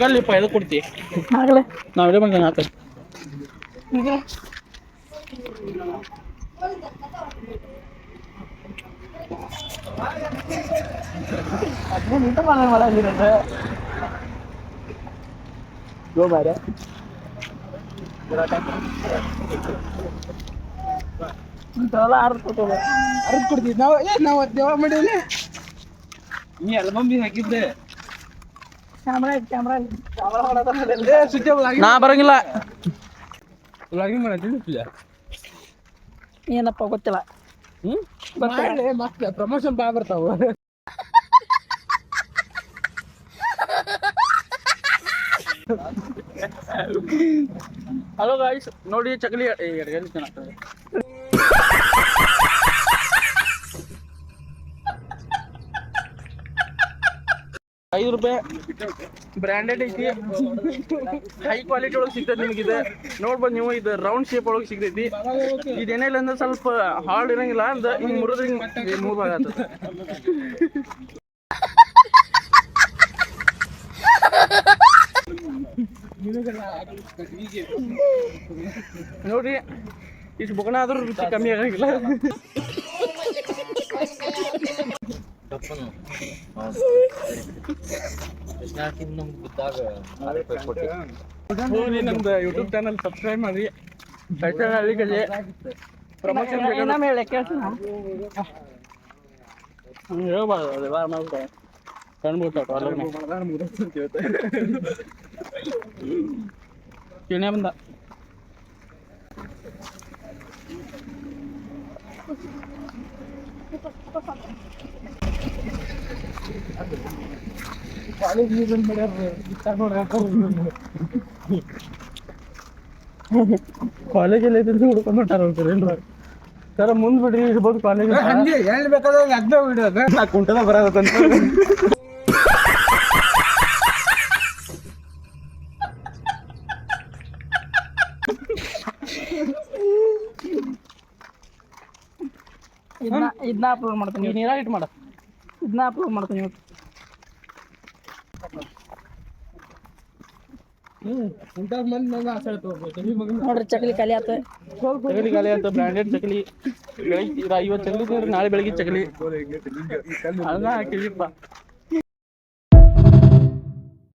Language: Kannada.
ಕಲ್ಲಿಪ್ಪ ಎದು ಕೊಡ್ತಿ ಆಗಲೇ ನಾವಿಡೆ ಬಂದ ಆತ ಗೋ ಬಾರೆ ಅರ್ಧ ಕೊಡ್ತೀವಿ ನಾವು ದೇವ ಮಾಡೀವಿ ನೀ ಆಲ್ಬಮ್ ಬಿ ಹಾಕಿದ್ದೆ ನಾ ಬರಂಗಿಲ್ಲ ಏನಪ್ಪ ಗೊತ್ತಿಲ್ಲ ಮತ್ತೆ ಪ್ರಮೋಷನ್ ಬಾ ಬರ್ತಾವ ಹಲೋ ಗಾಯ್ಸ್ ನೋಡಿ ಚಕ್ಲಿ ಚೆನ್ನಾಗ್ತದೆ ₹5 ಬ್ರ್ಯಾಂಡೆಡ್ ಐತಿ ಹೈ ಕ್ವಾಲಿಟಿ ಒಳಗೆ ಸಿಗ್ತದೆ ನಿಮಗಿದೆ ನೋಡ್ಬೋದು ನೀವು ಇದು ರೌಂಡ್ ಶೇಪ್ ಒಳಗೆ ಸಿಗ್ತೈತಿ ಇದೇನಿಲ್ಲ ಅಂದ್ರೆ ಸ್ವಲ್ಪ ಹಾರ್ಡ್ ಇರಂಗಿಲ್ಲ ಅಂದ್ರೆ ಹಿಂಗೆ ಮುರಿದ್ರೆ ಹಿಂಗೆ ಮೂವ್ ಆಗತ್ತದ ನೋಡ್ರಿ ಇಷ್ಟು ಬುಗಣ ಆದ್ರೂ ರುಚಿ ಕಮ್ಮಿ ಆಗಂಗಿಲ್ಲ ನಮ್ದು ಯೂಟ್ಯೂಬ್ ಚಾನಲ್ ಸಬ್ಸ್ಕ್ರೈಬ್ ಮಾಡಿ ಪ್ರಮೋಷನ್ ಹೇಳ್ಬಾರ್ದು ಅದು ಬಾರ ಮಾಡ್ಬಿಟ್ಟ ಕಿಣೆ ಬಂದ ಕಾಲೇಜಲ್ಲಿ ಐತಿ ಹುಡ್ಕೊಂಡು ಹೊಂಟಾರ ಹೋಗ್ತಾರೆ ಸರ ಮುಂದ್ ಬಿಡ್ರಿ ಇರ್ಬೋದು ಕಾಲೇಜ್ ಹೇಳ್ಬೇಕಾದ್ರೆ ಅಗ್ದ ಬಿಡೋದು ನಾ ಕುಂಟದ ಬರೋದಂತ ಇದನ್ನ ಅಪ್ಲೋಡ್ ಮಾಡ್ತೀನಿ ನೀರಾಗ ಇಟ್ಟು ಮಾಡ ಇದನ್ನ ಅಪ್ಲೋಡ್ ಮಾಡ್ತೀನಿ ನೋಡ್ರಿ ಚಕ್ಲಿ ಖಾಲಿ ಆತ ಚಕಲಿ ಖಾಲಿ ಆಯ್ತು ಬ್ರ್ಯಾಂಡೆಡ್ ಚಕಲಿ ಬೆಳಿಗ್ಗೆ 50 ಚಕಲಿ ನಾಳೆ ಬೆಳಿಗ್ಗೆ ಚಕಲಿ ಅದನ್ನ ಹಾಕಿದಿಪ್ಪ